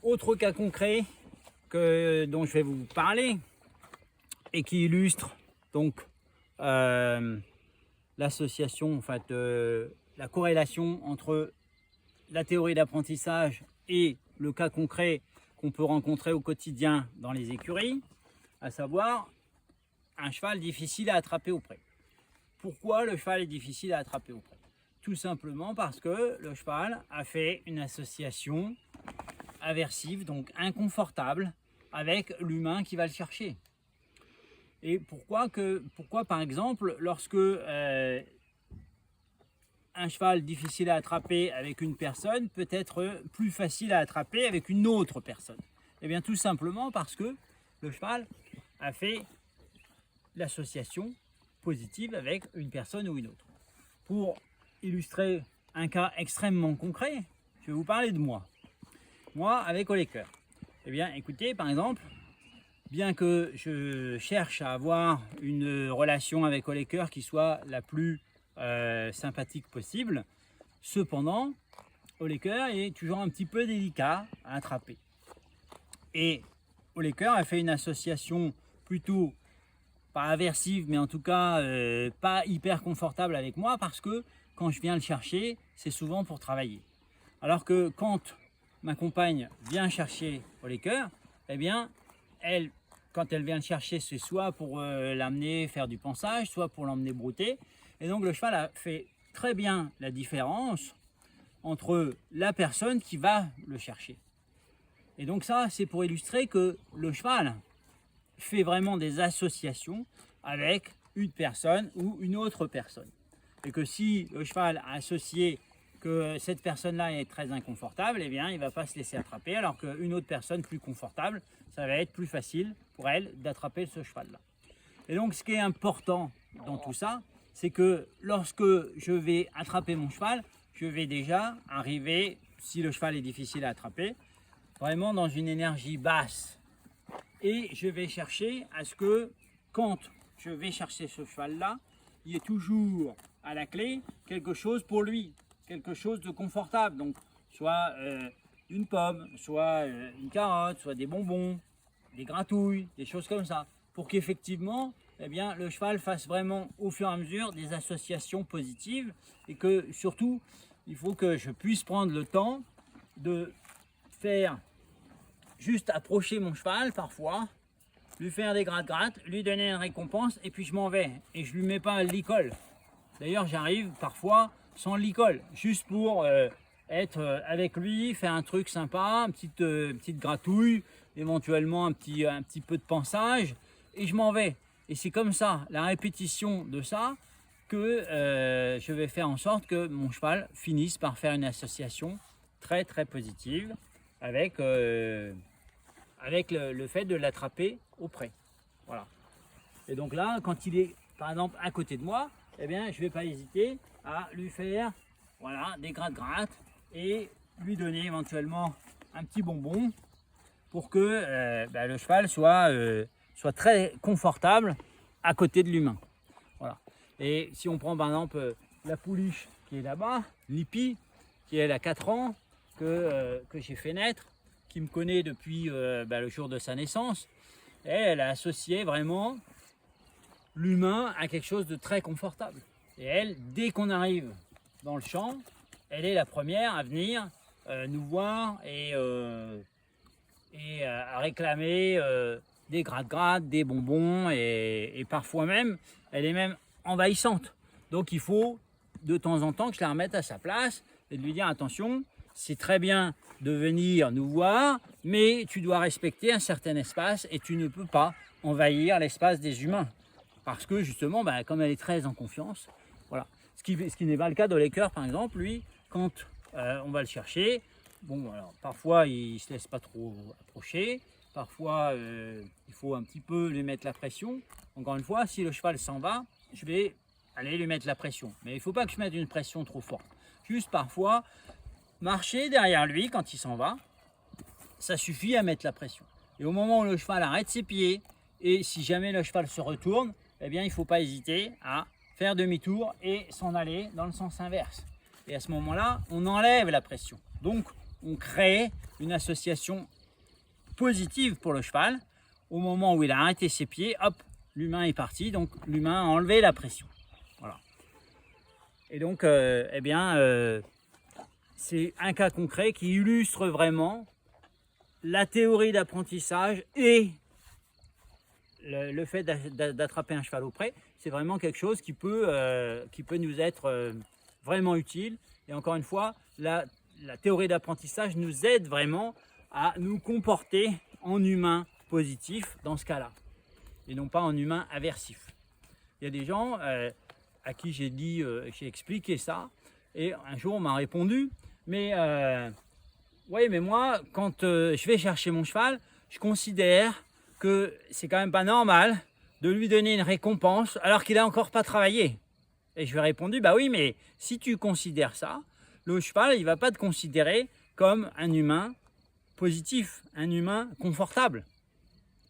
Autre cas concret dont je vais vous parler et qui illustre donc l'association, en fait, la corrélation entre la théorie d'apprentissage et le cas concret qu'on peut rencontrer au quotidien dans les écuries, à savoir un cheval difficile à attraper au pré. Pourquoi le cheval est difficile à attraper au pré? Tout simplement parce que le cheval a fait une association aversive, donc inconfortable, avec l'humain qui va le chercher. Et pourquoi par exemple, lorsque un cheval difficile à attraper avec une personne peut être plus facile à attraper avec une autre personne? Eh bien tout simplement parce que le cheval a fait l'association positive avec une personne ou une autre. Pour illustrer un cas extrêmement concret, je vais vous parler de moi. Moi avec Oléker. Eh bien écoutez, par exemple, bien que je cherche à avoir une relation avec Oléker qui soit la plus sympathique possible, cependant Oléker est toujours un petit peu délicat à attraper. Et Oléker a fait une association plutôt pas aversive, mais en tout cas pas hyper confortable avec moi, parce que quand je viens le chercher, c'est souvent pour travailler. Alors que quand ma compagne vient chercher Oléker, eh bien, quand elle vient le chercher, c'est soit pour l'amener faire du pansage, soit pour l'emmener brouter. Et donc le cheval a fait très bien la différence entre la personne qui va le chercher. Et donc ça, c'est pour illustrer que le cheval fait vraiment des associations avec une personne ou une autre personne. Et que si le cheval a associé que cette personne-là est très inconfortable, eh bien, il ne va pas se laisser attraper, alors qu'une autre personne plus confortable, ça va être plus facile pour elle d'attraper ce cheval-là. Et donc, ce qui est important dans tout ça, c'est que lorsque je vais attraper mon cheval, je vais déjà arriver, si le cheval est difficile à attraper, vraiment dans une énergie basse. Et je vais chercher à ce que, quand je vais chercher ce cheval-là, il y ait toujours à la clé quelque chose pour lui, quelque chose de confortable. Donc, soit une pomme, soit une carotte, soit des bonbons, des gratouilles, des choses comme ça, pour qu'effectivement, eh bien, le cheval fasse vraiment au fur et à mesure des associations positives, et que surtout, il faut que je puisse prendre le temps de faire juste approcher mon cheval parfois, lui faire des gratte-gratte, lui donner une récompense, et puis je m'en vais. Et je lui mets pas l'icole. D'ailleurs, j'arrive parfois sans l'icole, juste pour être avec lui, faire un truc sympa, une petite gratouille, éventuellement un petit peu de pansage, et je m'en vais. Et c'est comme ça, la répétition de ça, que je vais faire en sorte que mon cheval finisse par faire une association très très positive avec le fait de l'attraper au pré. Voilà. Et donc là, quand il est par exemple à côté de moi, eh bien, je ne vais pas hésiter à lui faire voilà, des gratte-gratte et lui donner éventuellement un petit bonbon pour que le cheval soit très confortable à côté de l'humain. Voilà. Et si on prend par exemple la pouliche qui est là-bas, Lippy, qui elle a 4 ans, que j'ai fait naître, qui me connaît depuis le jour de sa naissance, et elle a associé vraiment l'humain à quelque chose de très confortable. Et elle, dès qu'on arrive dans le champ, elle est la première à venir nous voir et à réclamer des gratte-gratte, des bonbons, et parfois même, elle est même envahissante. Donc il faut de temps en temps que je la remette à sa place et de lui dire attention, c'est très bien de venir nous voir, mais tu dois respecter un certain espace et tu ne peux pas envahir l'espace des humains. Parce que justement, comme elle est très en confiance, voilà. Ce qui n'est pas le cas d'Oléker, par exemple, lui, quand on va le chercher, bon, alors parfois il ne se laisse pas trop approcher, parfois il faut un petit peu lui mettre la pression. Encore une fois, si le cheval s'en va, je vais aller lui mettre la pression. Mais il ne faut pas que je mette une pression trop forte. Juste parfois, marcher derrière lui quand il s'en va, ça suffit à mettre la pression. Et au moment où le cheval arrête ses pieds, et si jamais le cheval se retourne, eh bien il ne faut pas hésiter à faire demi-tour et s'en aller dans le sens inverse. Et à ce moment-là, on enlève la pression. Donc on crée une association positive pour le cheval. Au moment où il a arrêté ses pieds, hop, l'humain est parti, donc l'humain a enlevé la pression. Voilà. Et donc, c'est un cas concret qui illustre vraiment la théorie d'apprentissage et le fait d'attraper un cheval au pré. C'est vraiment quelque chose qui peut nous être vraiment utile. Et encore une fois, la théorie d'apprentissage nous aide vraiment à nous comporter en humain positif dans ce cas-là, et non pas en humain aversif. Il y a des gens à qui j'ai expliqué ça, et un jour on m'a répondu, mais oui, mais moi, quand je vais chercher mon cheval, je considère que c'est quand même pas normal de lui donner une récompense alors qu'il n'a encore pas travaillé. Et je lui ai répondu, bah oui, mais si tu considères ça, le cheval, il ne va pas te considérer comme un humain positif, un humain confortable,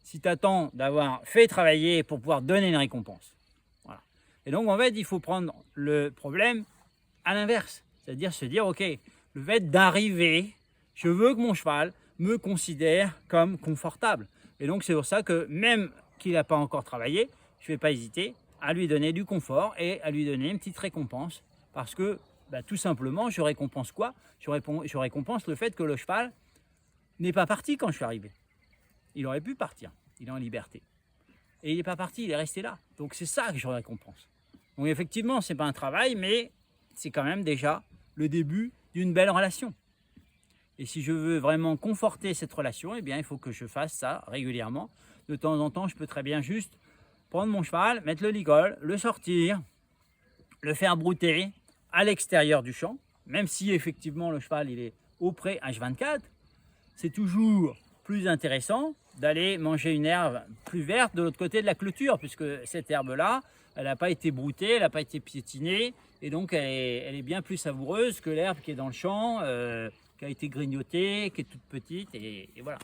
si tu attends d'avoir fait travailler pour pouvoir donner une récompense. Voilà. Et donc, en fait, il faut prendre le problème à l'inverse, c'est-à-dire se dire, ok, le fait d'arriver, je veux que mon cheval me considère comme confortable. Et donc, c'est pour ça que même qu'il n'a pas encore travaillé, je ne vais pas hésiter à lui donner du confort et à lui donner une petite récompense. Parce que, tout simplement, je récompense quoi? Je récompense le fait que le cheval n'est pas parti quand je suis arrivé. Il aurait pu partir, il est en liberté. Et il n'est pas parti, il est resté là. Donc, c'est ça que je récompense. Donc, effectivement, ce n'est pas un travail, mais c'est quand même déjà le début d'une belle relation. Et si je veux vraiment conforter cette relation, eh bien, il faut que je fasse ça régulièrement. De temps en temps, je peux très bien juste prendre mon cheval, mettre le ligol, le sortir, le faire brouter à l'extérieur du champ, même si effectivement le cheval il est au pré H24, c'est toujours plus intéressant d'aller manger une herbe plus verte de l'autre côté de la clôture, puisque cette herbe-là, elle n'a pas été broutée, elle n'a pas été piétinée, et donc elle est bien plus savoureuse que l'herbe qui est dans le champ, qui a été grignotée, qui est toute petite, et voilà.